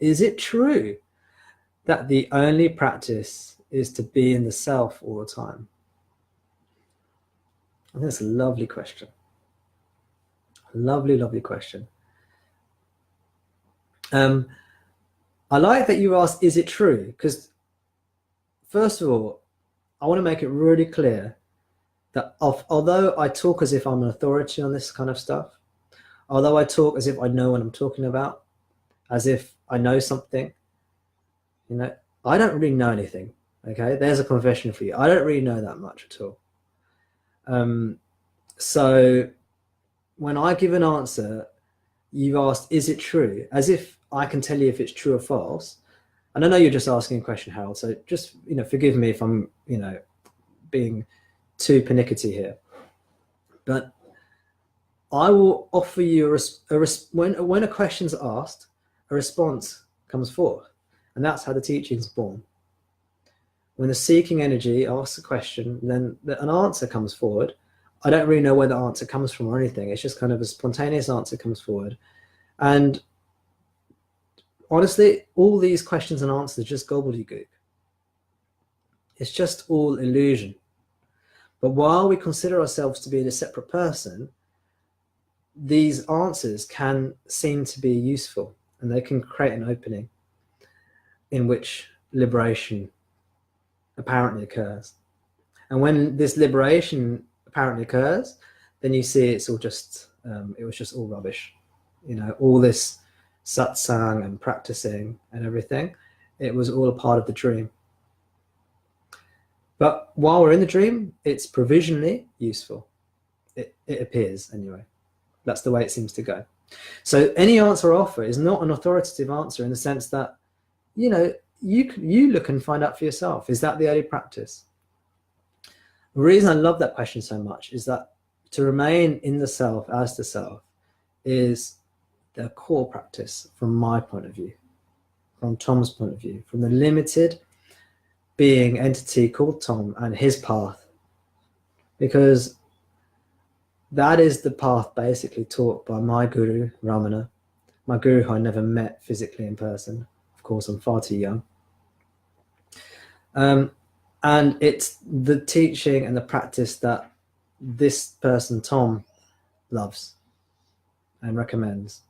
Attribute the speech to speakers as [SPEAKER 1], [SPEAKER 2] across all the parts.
[SPEAKER 1] Is it true that the only practice is to be in the self all the time? I think that's a lovely question. Lovely, lovely question. I like that you asked, is it true? Because first of all, I want to make it really clear that although I talk as if I'm an authority on this kind of stuff, although I talk as if I know what I'm talking about, as if I know something, you know, I don't really know anything. Okay, there's a confession for you. I don't really know that much at all. So when I give an answer, you've asked, is it true? As if I can tell you if it's true or false. And I know you're just asking a question, Harold. So just, forgive me if I'm, being too pernickety here. But I will offer you when a question's asked, a response comes forth. And that's how the teaching's born. When the seeking energy asks a question, then an answer comes forward. I don't really know where the answer comes from or anything. It's just kind of a spontaneous answer comes forward. And honestly, all these questions and answers are just gobbledygook. It's just all illusion. But while we consider ourselves to be a separate person, these answers can seem to be useful, and they can create an opening in which liberation apparently occurs. And when this liberation apparently occurs, then you see it's all just, it was just all rubbish. All this satsang and practicing and everything, it was all a part of the dream. But while we're in the dream, it's provisionally useful. It appears anyway. That's the way it seems to go. So any answer I offer is not an authoritative answer in the sense that, you look and find out for yourself. Is that the early practice? The reason I love that question so much is that to remain in the self as the self is the core practice from my point of view, from Tom's point of view, from the limited being entity called Tom and his path, because that is the path basically taught by my guru, Ramana, my guru who I never met physically in person. Of course, I'm far too young. And it's the teaching and the practice that this person, Tom, loves and recommends.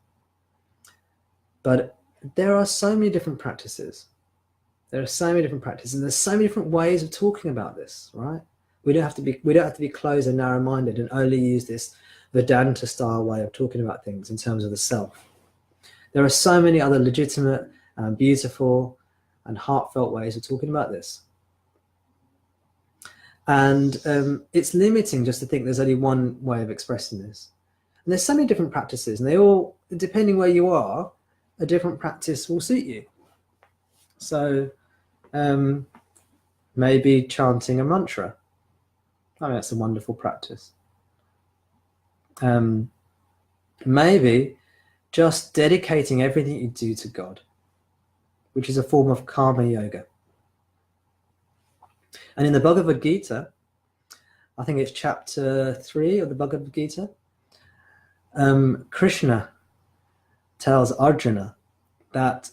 [SPEAKER 1] But there are so many different practices. There are so many different practices, and there's so many different ways of talking about this, right? We don't have to be closed and narrow-minded and only use this Vedanta style way of talking about things in terms of the self. There are so many other legitimate and beautiful and heartfelt ways of talking about this. And it's limiting just to think there's only one way of expressing this. And there's so many different practices, and they all, depending where you are, a different practice will suit you. So maybe chanting a mantra. I mean, that's a wonderful practice. Maybe just dedicating everything you do to God, which is a form of karma yoga. And in the Bhagavad Gita, I think it's chapter 3 of the Bhagavad Gita, Krishna tells Arjuna that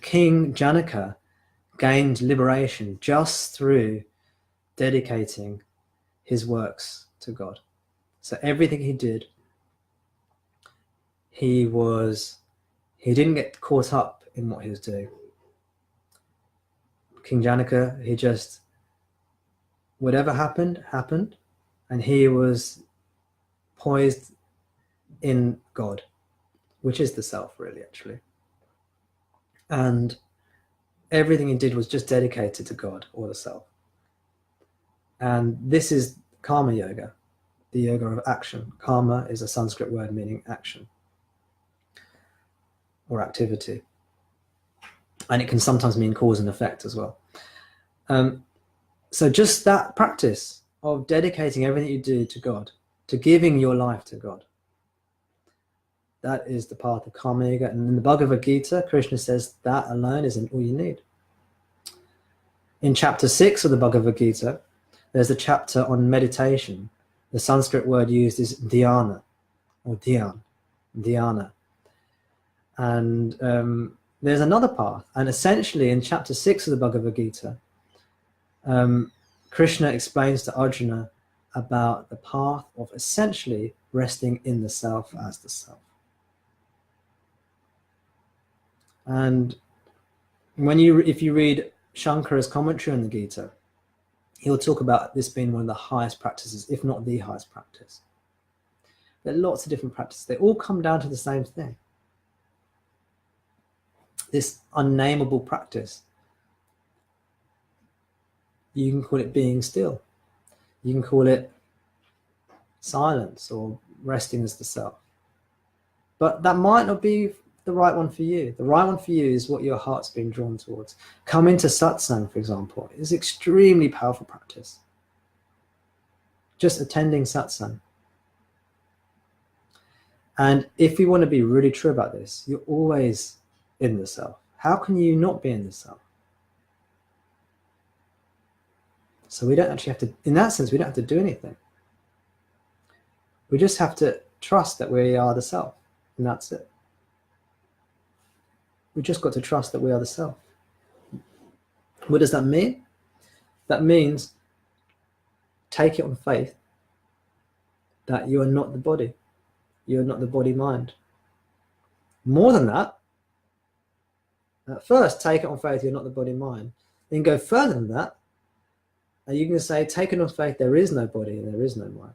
[SPEAKER 1] King Janaka gained liberation just through dedicating his works to God. So everything he did, he didn't get caught up in what he was doing. King Janaka, he just, whatever happened, and he was poised in God, which is the self, really, actually. And everything he did was just dedicated to God or the self. And this is karma yoga, the yoga of action. Karma is a Sanskrit word meaning action or activity. And it can sometimes mean cause and effect as well. So just that practice of dedicating everything you do to God, to giving your life to God, that is the path of karma yoga. And in the Bhagavad Gita, Krishna says that alone isn't all you need. In chapter 6 of the Bhagavad Gita, there's a chapter on meditation. The Sanskrit word used is dhyana, or dhyan, dhyana. And there's another path. And essentially in chapter 6 of the Bhagavad Gita, Krishna explains to Arjuna about the path of essentially resting in the self as the self. And if you read Shankara's commentary on the Gita, he'll talk about this being one of the highest practices, if not the highest practice. There are lots of different practices. They all come down to the same thing. This unnameable practice. You can call it being still. You can call it silence or resting as the self. But that might not be the right one for you. The right one for you is what your heart's been drawn towards. Coming to satsang, for example, is extremely powerful practice. Just attending satsang. And if we want to be really true about this, you're always in the self. How can you not be in the self? So we don't actually have to, in that sense, we don't have to do anything. We just have to trust that we are the self, and that's it. We just got to trust that we are the self. What does that mean? That means take it on faith that you are not the body. You are not the body-mind. More than that, at first take it on faith you're not the body-mind. Then go further than that, and you can say, take it on faith there is no body and there is no mind.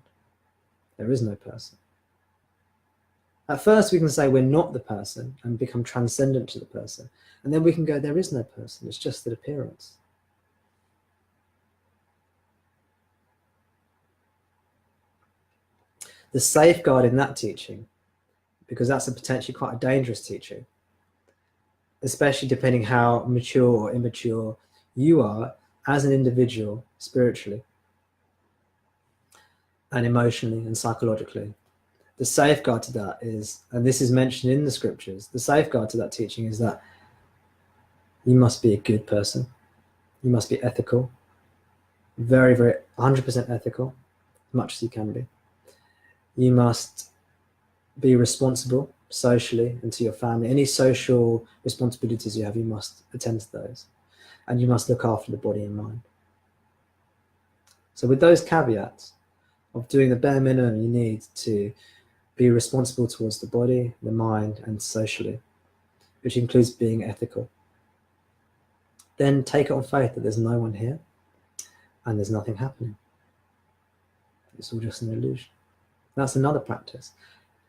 [SPEAKER 1] There is no person. At first we can say we're not the person and become transcendent to the person. And then we can go, there is no person, it's just an appearance. The safeguard in that teaching, because that's a potentially quite a dangerous teaching, especially depending how mature or immature you are as an individual spiritually and emotionally and psychologically. The safeguard to that is, and this is mentioned in the scriptures, the safeguard to that teaching is that you must be a good person. You must be ethical, very, very 100% ethical, as much as you can be. You must be responsible socially and to your family. Any social responsibilities you have, you must attend to those. And you must look after the body and mind. So with those caveats of doing the bare minimum you need to be responsible towards the body, the mind, and socially, which includes being ethical, then take it on faith that there's no one here and there's nothing happening. It's all just an illusion. That's another practice.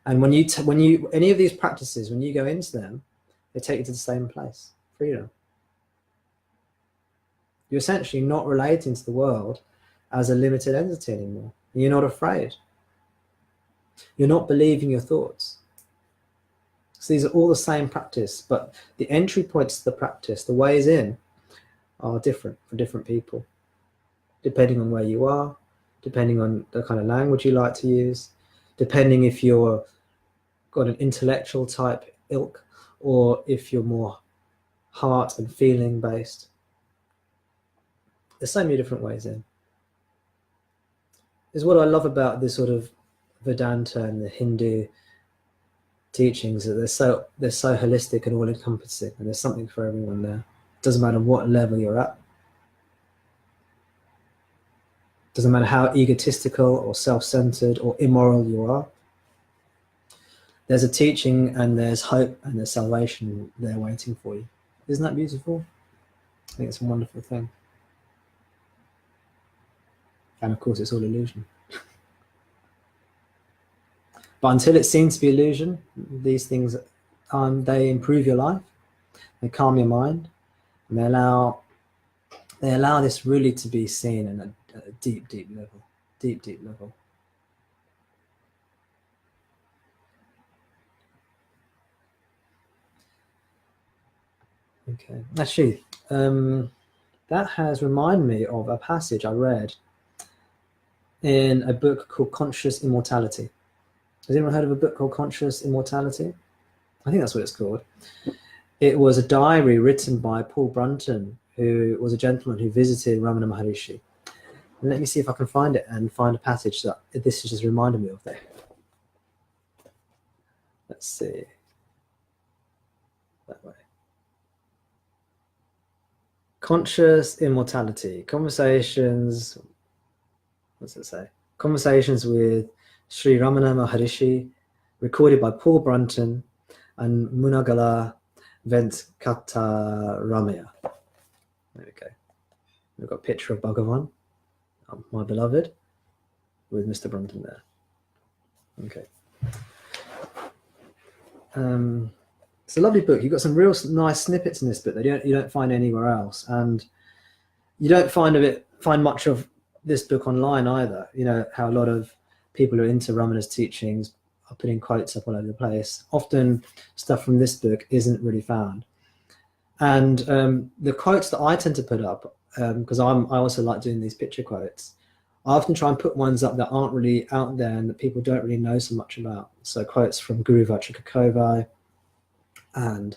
[SPEAKER 1] And when you any of these practices, when you go into them, they take you to the same place, freedom. You're essentially not relating to the world as a limited entity anymore. You're not afraid. You're not believing your thoughts. So these are all the same practice, but the entry points to the practice, the ways in, are different for different people, depending on where you are, depending on the kind of language you like to use, depending if you're got an intellectual type ilk or if you're more heart and feeling based. There's so many different ways in. Is what I love about this sort of Vedanta and the Hindu teachings, that they're so holistic and all encompassing, and there's something for everyone there. Doesn't matter what level you're at. Doesn't matter how egotistical or self-centered or immoral you are. There's a teaching and there's hope and there's salvation there waiting for you. Isn't that beautiful? I think it's a wonderful thing. And of course, it's all illusion. But until it's seen to be illusion, these things, they improve your life, they calm your mind, and they allow this really to be seen in a deep, deep level, deep level. Okay, actually, that has reminded me of a passage I read in a book called Conscious Immortality. Has anyone heard of a book called Conscious Immortality? I think that's what it's called. It was a diary written by Paul Brunton, who was a gentleman who visited Ramana Maharishi. And let me see if I can find it and find a passage that this has just reminded me of that. Let's see. That way. Conscious immortality. Conversations, what's it say? Conversations with Sri Ramana Maharishi, recorded by Paul Brunton and Munagala Venkataramaya. There we go. We've got a picture of Bhagavan, my beloved, with Mr. Brunton there. Okay. It's a lovely book. You've got some real nice snippets in this book that you don't find anywhere else, and you don't find much of this book online either. You know how a lot of people who are into Ramana's teachings are putting quotes up all over the place. Often stuff from this book isn't really found, and the quotes that I tend to put up, because I also like doing these picture quotes, I often try and put ones up that aren't really out there and that people don't really know so much about. So quotes from Guru Vajrayakovai and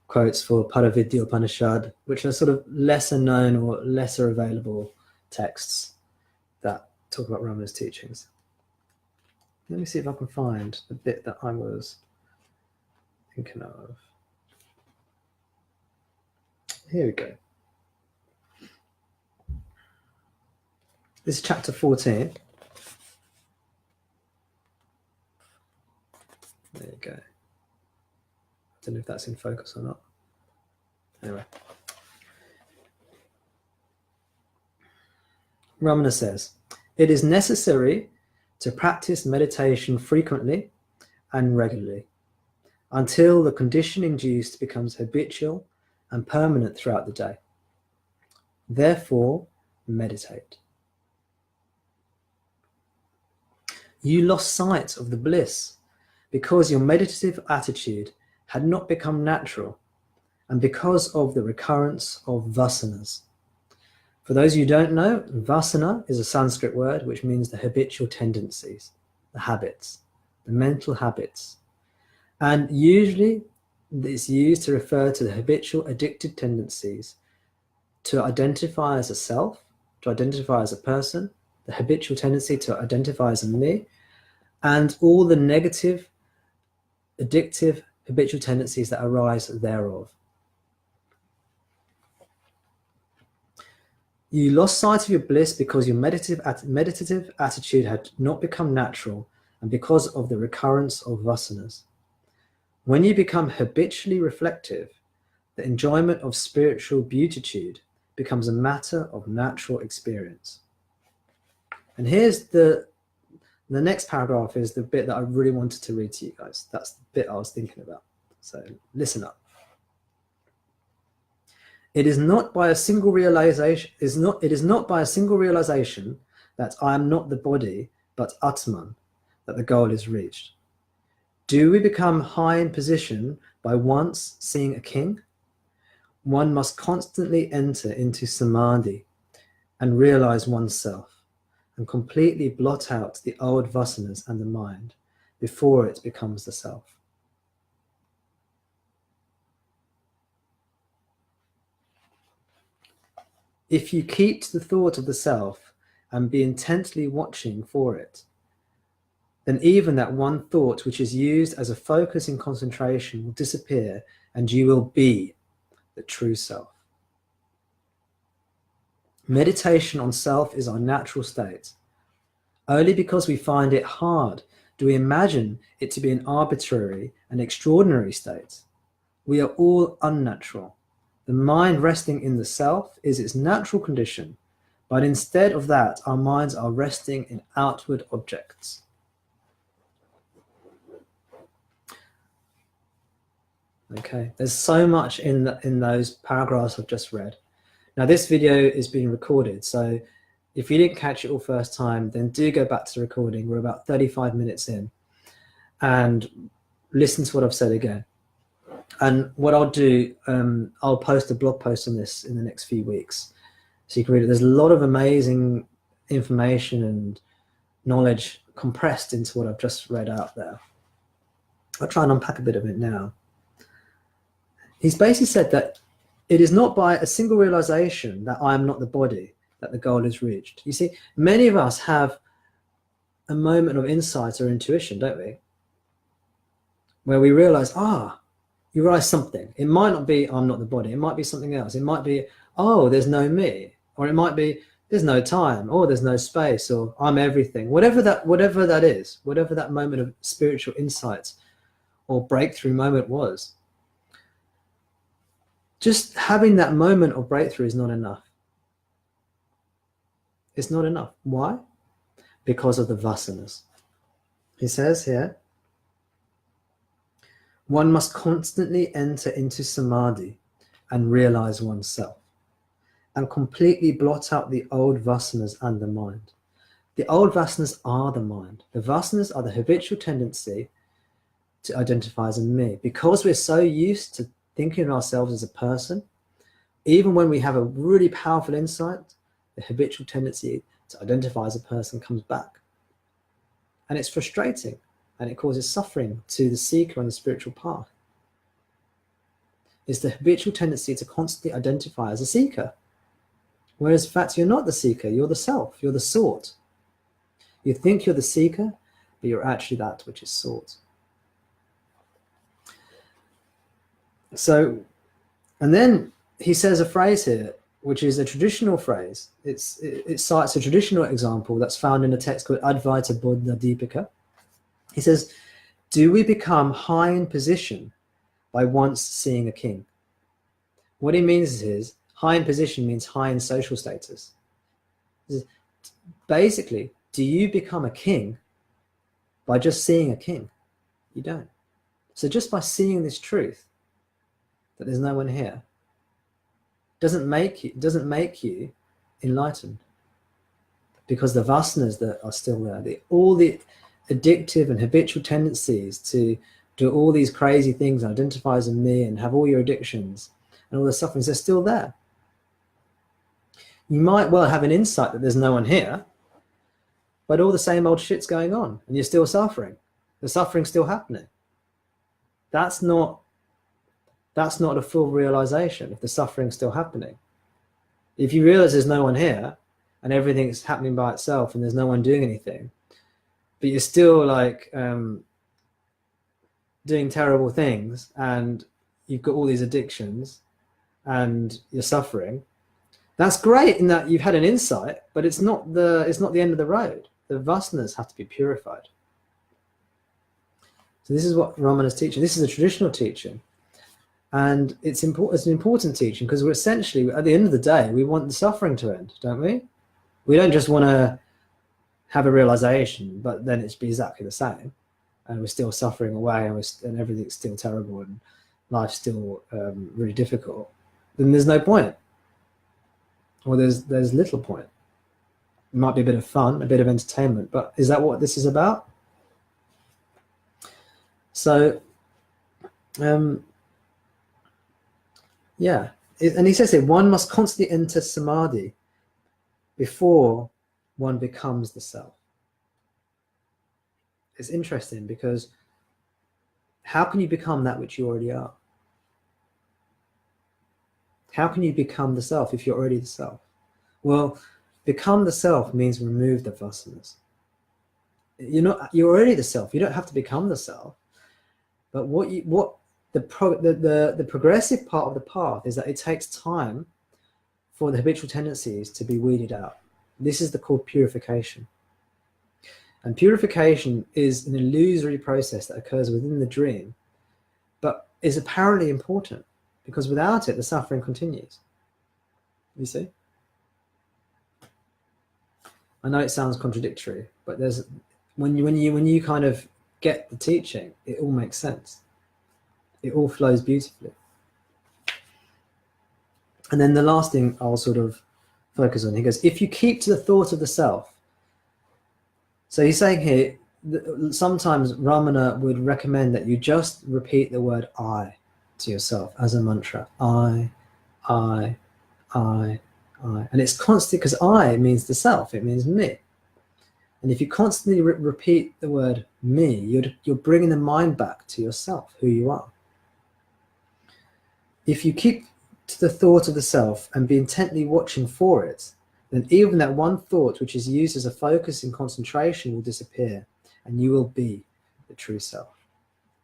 [SPEAKER 1] quotes for Paravidya Upanishad, which are sort of lesser known or lesser available texts that talk about Ramana's teachings. Let me see if I can find the bit that I was thinking of. Here we go. This is chapter 14. There you go. I don't know if that's in focus or not. Anyway. Ramana says, it is necessary to practice meditation frequently and regularly until the condition induced becomes habitual and permanent throughout the day. Therefore, meditate. You lost sight of the bliss because your meditative attitude had not become natural and because of the recurrence of vasanas. For those who don't know, vasana is a Sanskrit word which means the habitual tendencies, the habits, the mental habits. And usually it's used to refer to the habitual addicted tendencies to identify as a self, to identify as a person, the habitual tendency to identify as a me, and all the negative, addictive, habitual tendencies that arise thereof. You lost sight of your bliss because your meditative attitude had not become natural and because of the recurrence of vasanas. When you become habitually reflective, the enjoyment of spiritual beatitude becomes a matter of natural experience. And here's the next paragraph is the bit that I really wanted to read to you guys. That's the bit I was thinking about. So listen up. It is not by a single realization, it is not by a single realization that I am not the body, but Atman, that the goal is reached. Do we become high in position by once seeing a king? One must constantly enter into samadhi and realize oneself and completely blot out the old vasanas and the mind before it becomes the self. If you keep to the thought of the self and be intently watching for it, then even that one thought which is used as a focus in concentration will disappear and you will be the true self. Meditation on self is our natural state. Only because we find it hard do we imagine it to be an arbitrary and extraordinary state. We are all unnatural. The mind resting in the self is its natural condition, but instead of that, our minds are resting in outward objects. Okay, there's so much in those paragraphs I've just read. Now this video is being recorded, so if you didn't catch it all first time, then do go back to the recording. We're about 35 minutes in, and listen to what I've said again. And what I'll do, I'll post a blog post on this in the next few weeks, so you can read it. There's a lot of amazing information and knowledge compressed into what I've just read out there. I'll try and unpack a bit of it now. He's basically said that it is not by a single realization that I am not the body that the goal is reached. You see, many of us have a moment of insight or intuition, don't we? Where we realize, You realize something. It might not be, I'm not the body. It might be something else. It might be, oh, there's no me. Or it might be, there's no time, or there's no space, or I'm everything. Whatever that is, whatever that moment of spiritual insight or breakthrough moment was, just having that moment of breakthrough is not enough. It's not enough. Why? Because of the vasanas. He says here, one must constantly enter into samadhi and realize oneself, and completely blot out the old vasanas and the mind. The old vasanas are the mind. The vasanas are the habitual tendency to identify as a me. Because we're so used to thinking of ourselves as a person, even when we have a really powerful insight, the habitual tendency to identify as a person comes back. And it's frustrating, and it causes suffering to the seeker on the spiritual path. It's the habitual tendency to constantly identify as a seeker. Whereas in fact, you're not the seeker, you're the self, you're the sought. You think you're the seeker, but you're actually that which is sought. So, and then he says a phrase here, which is a traditional phrase. It cites a traditional example that's found in a text called Advaita Buddha Dipika. He says, do we become high in position by once seeing a king? What he means is, high in position means high in social status. Basically, do you become a king by just seeing a king? You don't. So just by seeing this truth, that there's no one here, doesn't make you enlightened, because the vasanas that are still there, all the addictive and habitual tendencies to do all these crazy things and identify as a me and have all your addictions and all the sufferings, they're still there. You might well have an insight that there's no one here, but all the same old shit's going on and you're still suffering. The suffering's still happening. That's not a full realization if the suffering's still happening. If you realize there's no one here and everything's happening by itself and there's no one doing anything, but you're still like doing terrible things and you've got all these addictions and you're suffering, that's great in that you've had an insight, but it's not the end of the road. The vasanas have to be purified. So this is what Ramana is teaching. This is a traditional teaching. And it's an important teaching, because we're essentially, at the end of the day, we want the suffering to end, don't we? We don't just want to have a realization, but then it's be exactly the same. And we're still suffering away and everything's still terrible and life's still really difficult. Then there's no point. Or there's little point. It might be a bit of fun, a bit of entertainment, but is that what this is about? So, yeah, and he says here, one must constantly enter samadhi before one becomes the self. It's interesting, because how can you become that which you already are? How can you become the self if you're already the self? Well, become the self means remove the vasanas. You're already the self. You don't have to become the self. But the progressive part of the path is that it takes time for the habitual tendencies to be weeded out. This is called purification. And purification is an illusory process that occurs within the dream, but is apparently important, because without it, the suffering continues. You see? I know it sounds contradictory, but when you kind of get the teaching, it all makes sense. It all flows beautifully. And then the last thing I'll sort of focus on, he goes, if you keep to the thought of the self. So he's saying here, sometimes Ramana would recommend that you just repeat the word I to yourself as a mantra. I. And it's constant, because I means the self, it means me. And if you constantly repeat the word me, you're bringing the mind back to yourself, who you are. If you keep to the thought of the self and be intently watching for it, then even that one thought which is used as a focus in concentration will disappear, and you will be the true self.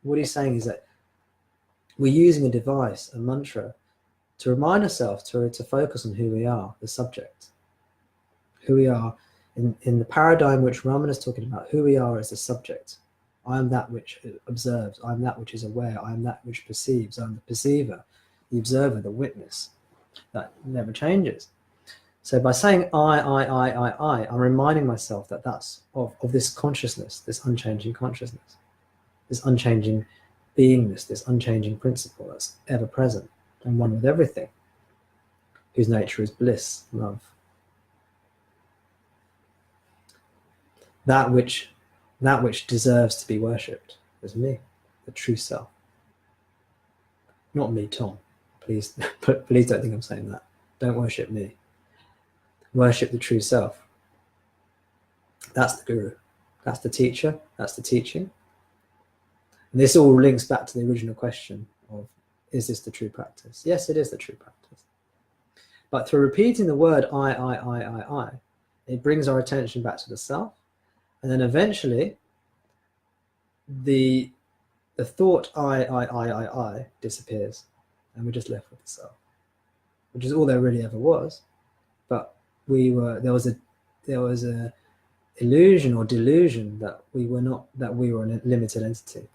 [SPEAKER 1] What he's saying is that we're using a device, a mantra, to remind ourselves to focus on who we are, the subject. Who we are in the paradigm which Raman is talking about, who we are as a subject. I am that which observes, I am that which is aware, I am that which perceives, I am the perceiver, the observer, the witness. That never changes. So by saying I'm reminding myself that that's of this consciousness, this unchanging consciousness, this unchanging beingness, this unchanging principle that's ever present and one with everything, whose nature is bliss, love. That which deserves to be worshipped is me, the true self. Not me, Tom. Please don't think I'm saying that. Don't worship me. Worship the true self. That's the guru. That's the teacher. That's the teaching. And this all links back to the original question of, is this the true practice? Yes, it is the true practice. But through repeating the word I, it brings our attention back to the self. And then eventually, the thought I disappears, and we're just left with the self, which is all there really ever was. But there was a illusion or delusion that we were a limited entity.